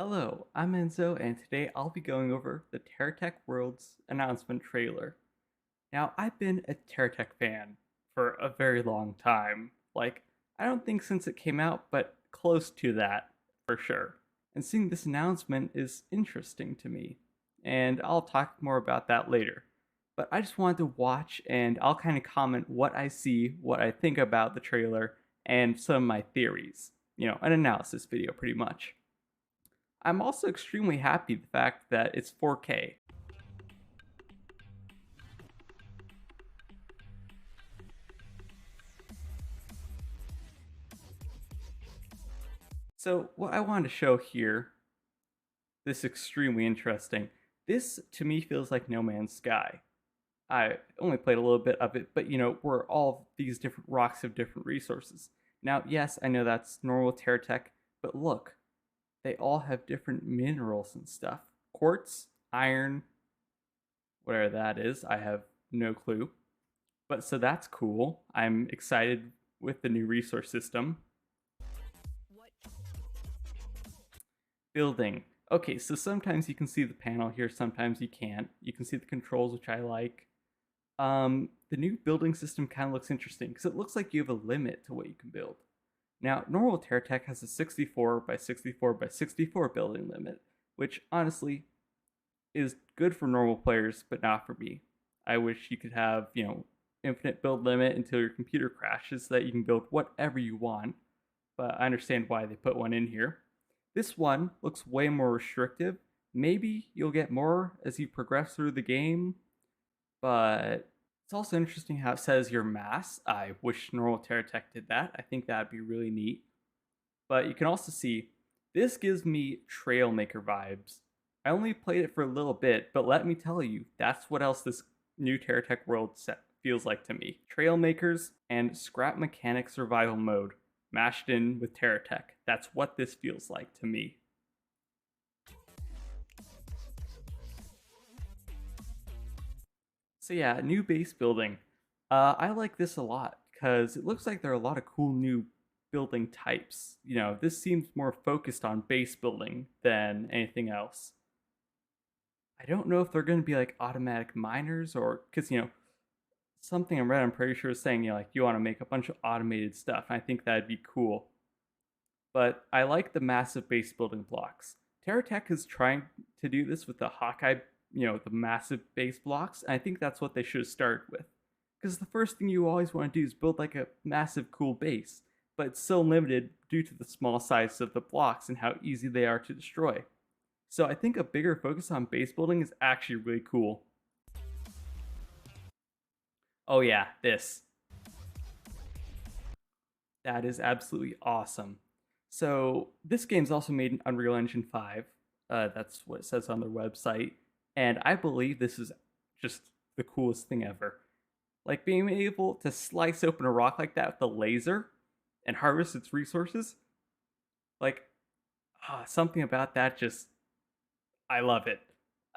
Hello, I'm Enzo, and today I'll be going over the TerraTech World's announcement trailer. Now, I've been a TerraTech fan for a very long time. I don't think since it came out, but close to that, for sure. And seeing this announcement is interesting to me, and I'll talk more about that later. But I just wanted to watch, and I'll kind of comment what I see, what I think about the trailer, and some of my theories. An analysis video, pretty much. I'm also extremely happy the fact that it's 4K. So what I wanted to show here, this is extremely interesting. This to me feels like No Man's Sky. I only played a little bit of it, but where all these different rocks have different resources. Now, yes, I know that's normal TerraTech, but look, they all have different minerals and stuff. Quartz, iron, whatever that is, I have no clue. But so that's cool. I'm excited with the new resource system. Building. Okay, so sometimes you can see the panel here, sometimes you can't. You can see the controls, which I like. The new building system kind of looks interesting because it looks like you have a limit to what you can build. Now, normal TerraTech has a 64 by 64 by 64 building limit, which honestly is good for normal players, but not for me. I wish you could have, infinite build limit until your computer crashes so that you can build whatever you want, but I understand why they put one in here. This one looks way more restrictive. Maybe you'll get more as you progress through the game, but it's also interesting how it says your mass. I wish normal TerraTech did that. I think that'd be really neat. But you can also see this gives me Trailmaker vibes. I only played it for a little bit, but let me tell you, that's what else this new TerraTech world set feels like to me. Trailmakers and scrap mechanic survival mode mashed in with TerraTech. That's what this feels like to me. So yeah, new base building. I like this a lot because it looks like there are a lot of cool new building types. This seems more focused on base building than anything else. I don't know if they're going to be like automatic miners or because something I read, I'm pretty sure is saying like you want to make a bunch of automated stuff. And I think that'd be cool. But I like the massive base building blocks. TerraTech is trying to do this with the Hawkeye, the massive base blocks. And I think that's what they should have started with. Because the first thing you always want to do is build like a massive cool base, but it's so limited due to the small size of the blocks and how easy they are to destroy. So I think a bigger focus on base building is actually really cool. Oh yeah, this. That is absolutely awesome. So this game's also made in Unreal Engine 5. That's what it says on their website. And I believe this is just the coolest thing ever. Like being able to slice open a rock like that with a laser and harvest its resources. Like, something about that just, I love it.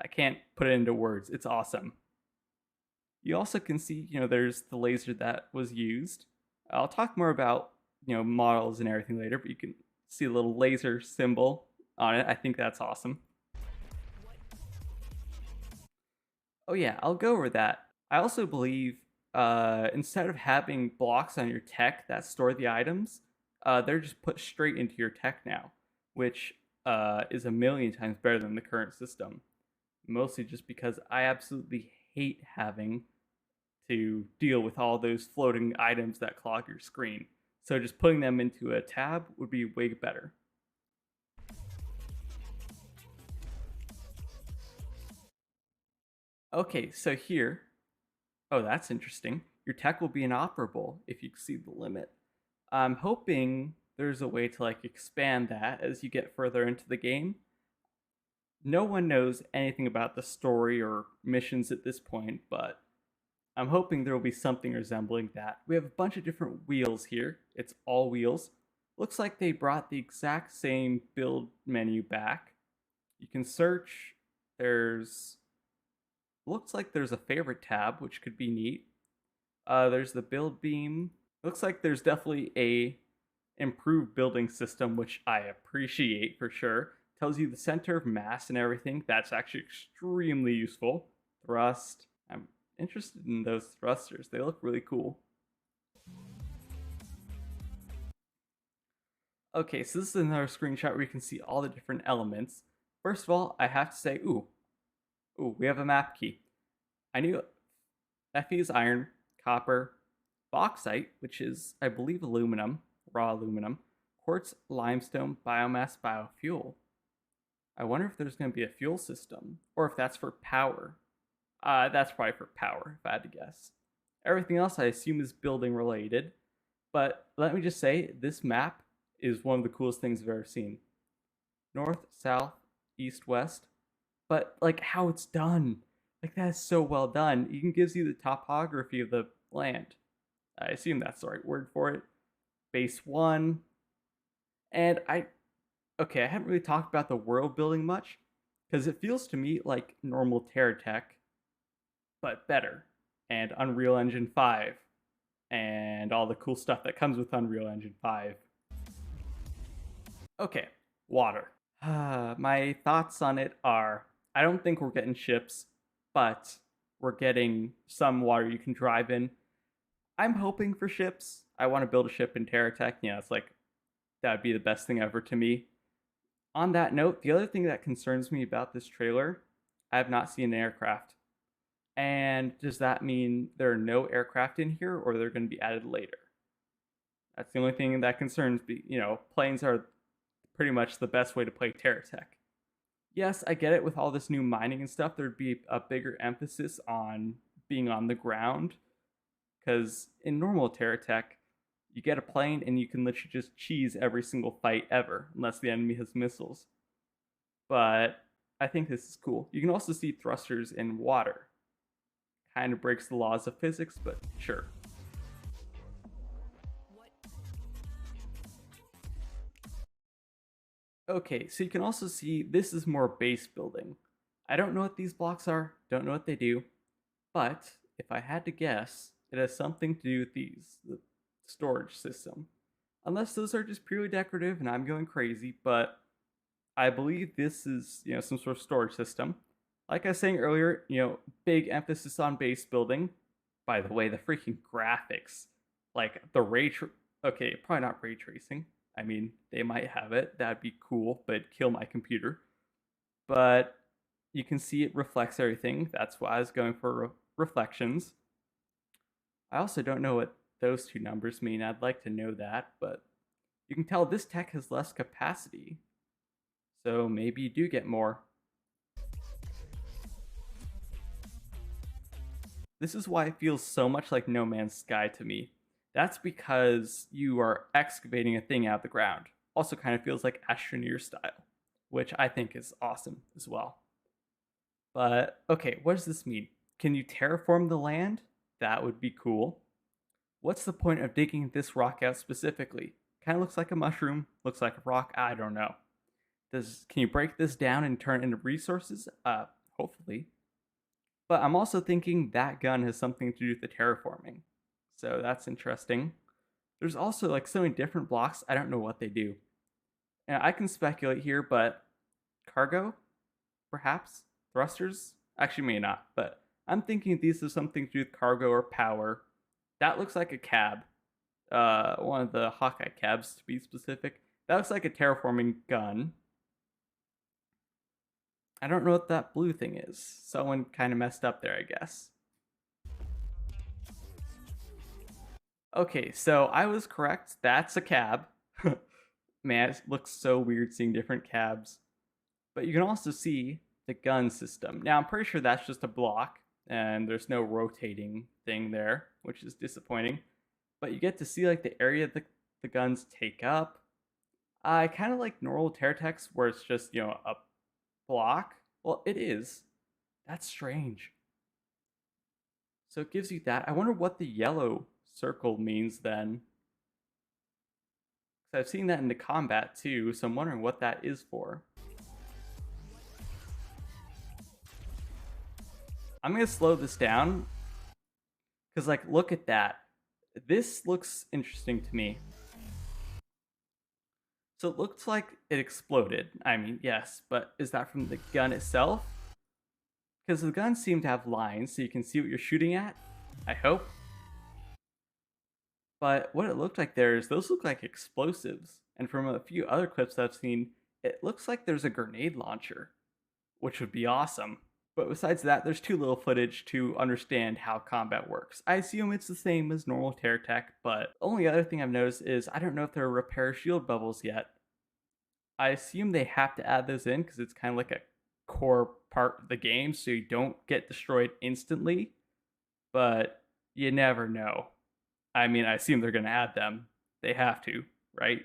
I can't put it into words. It's awesome. You also can see, there's the laser that was used. I'll talk more about, models and everything later, but you can see a little laser symbol on it. I think that's awesome. Oh yeah, I'll go over that. I also believe instead of having blocks on your tech that store the items, they're just put straight into your tech now, which is a million times better than the current system. Mostly just because I absolutely hate having to deal with all those floating items that clog your screen. So just putting them into a tab would be way better. Okay, so here, oh, that's interesting. Your tech will be inoperable if you exceed the limit. I'm hoping there's a way to like expand that as you get further into the game. No one knows anything about the story or missions at this point, but I'm hoping there will be something resembling that. We have a bunch of different wheels here. It's all wheels. Looks like they brought the exact same build menu back. You can search. There's looks like there's a favorite tab, which could be neat. There's the build beam. Looks like there's definitely a improved building system, which I appreciate for sure. tells you the center of mass and everything. That's actually extremely useful. Thrust. I'm interested in those thrusters. They look really cool. Okay, so this is another screenshot where you can see all the different elements. First of all, I have to say, ooh, we have a map key. I knew Fe is iron, copper, bauxite, which is, I believe, aluminum, raw aluminum, quartz, limestone, biomass, biofuel. I wonder if there's going to be a fuel system, or if that's for power. That's probably for power, if I had to guess. Everything else I assume is building related, but let me just say, this map is one of the coolest things I've ever seen. North, south, east, west, but like how it's done. Like that is so well done. It even gives you the topography of the land. I assume that's the right word for it. Base 1. And I haven't really talked about the world building much, because it feels to me like normal TerraTech, but better. And Unreal Engine 5. And all the cool stuff that comes with Unreal Engine 5. Okay, water. My thoughts on it are, I don't think we're getting ships, but we're getting some water you can drive in. I'm hoping for ships. I want to build a ship in TerraTech. It's like, that would be the best thing ever to me. On that note, the other thing that concerns me about this trailer, I have not seen an aircraft. And does that mean there are no aircraft in here, or they're going to be added later? That's the only thing that concerns me. Planes are pretty much the best way to play TerraTech. Yes, I get it, with all this new mining and stuff, there'd be a bigger emphasis on being on the ground. Because in normal TerraTech, you get a plane and you can literally just cheese every single fight ever, unless the enemy has missiles. But I think this is cool. You can also see thrusters in water. Kind of breaks the laws of physics, but sure. Okay, so you can also see this is more base building. I don't know what these blocks are, don't know what they do, but if I had to guess, it has something to do with these, the storage system. Unless those are just purely decorative and I'm going crazy, but I believe this is, some sort of storage system. Like I was saying earlier, big emphasis on base building. By the way, the freaking graphics, like the okay, probably not ray tracing. I mean, they might have it. That'd be cool, but it'd kill my computer. But you can see it reflects everything. That's why I was going for reflections. I also don't know what those two numbers mean. I'd like to know that, but you can tell this tech has less capacity. So maybe you do get more. This is why it feels so much like No Man's Sky to me. That's because you are excavating a thing out of the ground. Also kind of feels like Astroneer style, which I think is awesome as well. But, okay, what does this mean? Can you terraform the land? That would be cool. What's the point of digging this rock out specifically? Kind of looks like a mushroom, looks like a rock, I don't know. Can you break this down and turn it into resources? Hopefully. But I'm also thinking that gun has something to do with the terraforming. So that's interesting. There's also like so many different blocks, I don't know what they do. And I can speculate here, but cargo? Perhaps? Thrusters? Actually, may not, but I'm thinking these have something to do with cargo or power. That looks like a cab. One of the Hawkeye cabs, to be specific. That looks like a terraforming gun. I don't know what that blue thing is. Someone kind of messed up there, I guess. Okay, so I was correct. That's a cab. Man, it looks so weird seeing different cabs. But you can also see the gun system. Now, I'm pretty sure that's just a block, and there's no rotating thing there, which is disappointing. But you get to see like the area that the guns take up. I kind of like normal TerraTechs where it's just, a block. Well, it is. That's strange. So it gives you that. I wonder what the yellow circle means then. Because I've seen that in the combat too, so I'm wondering what that is for. I'm going to slow this down. Because, like, look at that. This looks interesting to me. So it looks like it exploded. I mean, yes, but is that from the gun itself? Because the guns seem to have lines so you can see what you're shooting at. I hope. But what it looked like there is those look like explosives. And from a few other clips I've seen, it looks like there's a grenade launcher, which would be awesome. But besides that, there's too little footage to understand how combat works. I assume it's the same as normal TerraTech, but the only other thing I've noticed is I don't know if there are repair shield bubbles yet. I assume they have to add those in because it's kind of like a core part of the game, so you don't get destroyed instantly, but you never know. I mean, I assume they're going to add them. They have to, right?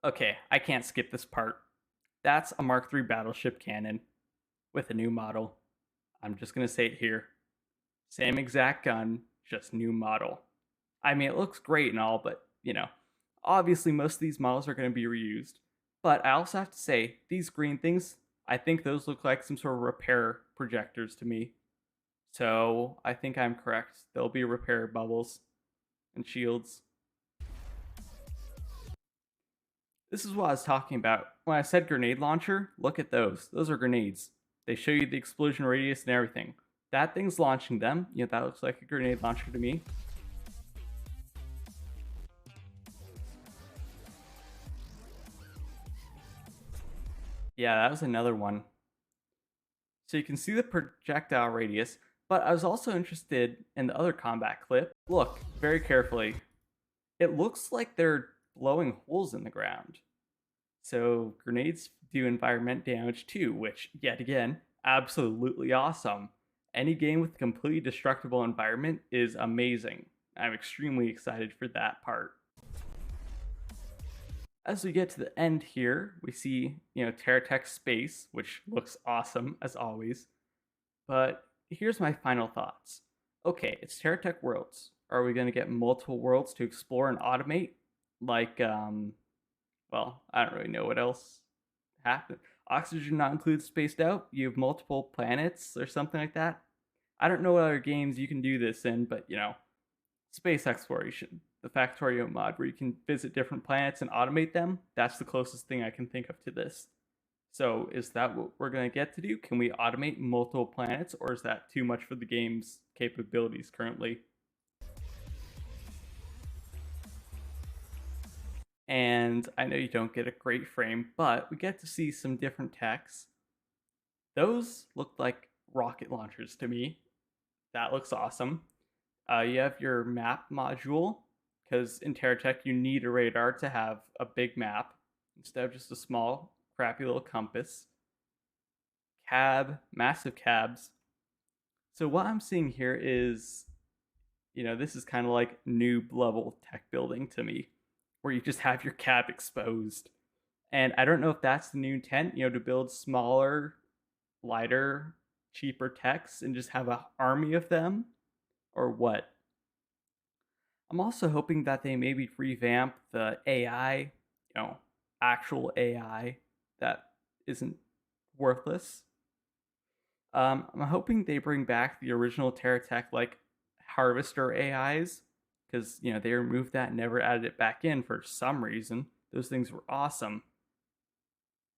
Okay, I can't skip this part. That's a Mark III battleship cannon with a new model. I'm just going to say it here. Same exact gun, just new model. I mean, it looks great and all, but, obviously most of these models are going to be reused. But I also have to say, these green things, I think those look like some sort of repair projectors to me. So I think I'm correct. There'll be repair bubbles and shields. This is what I was talking about. When I said grenade launcher, look at those. Those are grenades. They show you the explosion radius and everything. That thing's launching them. That looks like a grenade launcher to me. Yeah, that was another one. So you can see the projectile radius, but I was also interested in the other combat clip. Look very carefully. It looks like they're blowing holes in the ground. So grenades do environment damage too, which, yet again, absolutely awesome. Any game with a completely destructible environment is amazing. I'm extremely excited for that part. As we get to the end here, we see, TerraTech Space, which looks awesome as always. But here's my final thoughts. Okay, it's TerraTech Worlds. Are we going to get multiple worlds to explore and automate? Like, well, I don't really know what else happened. Oxygen not included spaced out. You have multiple planets or something like that. I don't know what other games you can do this in, but space exploration, the Factorio mod where you can visit different planets and automate them. That's the closest thing I can think of to this. So is that what we're going to get to do? Can we automate multiple planets, or is that too much for the game's capabilities currently? And I know you don't get a great frame, but we get to see some different techs. Those look like rocket launchers to me. That looks awesome. You have your map module, because in TerraTech you need a radar to have a big map instead of just a small, crappy little compass. Cab, massive cabs. So what I'm seeing here is, this is kind of like noob level tech building to me, where you just have your cab exposed. And I don't know if that's the new intent, to build smaller, lighter, cheaper techs and just have an army of them, or what. I'm also hoping that they maybe revamp the AI, actual AI that isn't worthless. I'm hoping they bring back the original TerraTech like harvester AIs, because they removed that and never added it back in for some reason. Those things were awesome.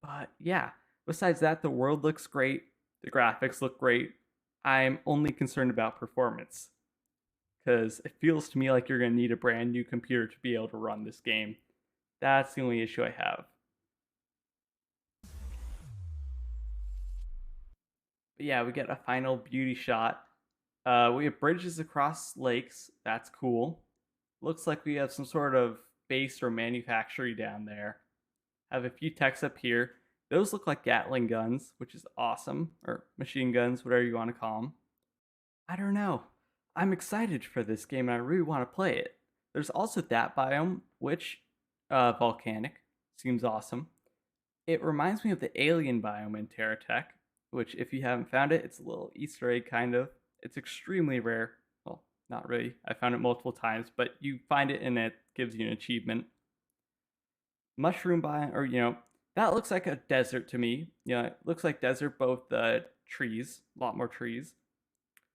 But yeah, besides that, the world looks great. The graphics look great. I'm only concerned about performance, because it feels to me like you're going to need a brand new computer to be able to run this game. That's the only issue I have. But yeah, we get a final beauty shot. We have bridges across lakes. That's cool. Looks like we have some sort of base or manufactory down there. Have a few techs up here. Those look like Gatling guns, which is awesome, or machine guns, whatever you want to call them. I don't know. I'm excited for this game and I really want to play it. There's also that biome, which, volcanic, seems awesome. It reminds me of the alien biome in TerraTech, which, if you haven't found it, it's a little Easter egg kind of. It's extremely rare. Well, not really. I found it multiple times, but you find it and it gives you an achievement. Mushroom biome, or that looks like a desert to me. It looks like desert, both the trees, a lot more trees.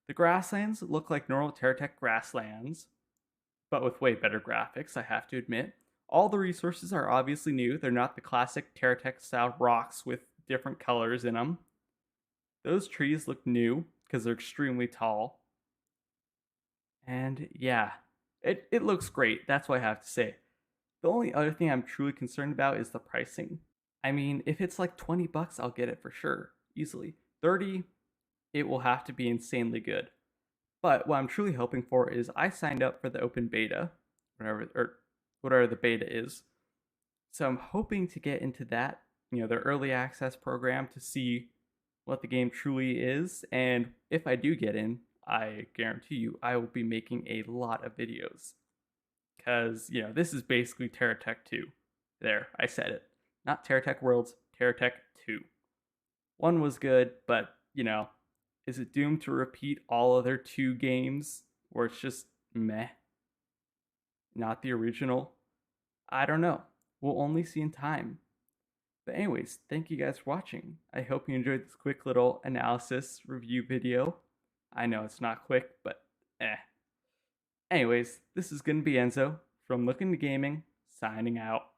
The grasslands look like normal TerraTech grasslands, but with way better graphics, I have to admit. All the resources are obviously new. They're not the classic TerraTech style rocks with different colors in them. Those trees look new because they're extremely tall. And yeah, it looks great. That's what I have to say. The only other thing I'm truly concerned about is the pricing. I mean, if it's like 20 bucks, I'll get it for sure, easily. 30, it will have to be insanely good. But what I'm truly hoping for is I signed up for the open beta, whatever the beta is. So I'm hoping to get into that, their early access program to see what the game truly is. And if I do get in, I guarantee you I will be making a lot of videos. Because, this is basically TerraTech 2. There, I said it. Not TerraTech Worlds, TerraTech 2. One was good, but, is it doomed to repeat all of their 2 games where it's just meh? Not the original? I don't know. We'll only see in time. But anyways, thank you guys for watching. I hope you enjoyed this quick little analysis review video. I know it's not quick, but eh. Anyways, this is going to be Enzo from Lookintogaming, signing out.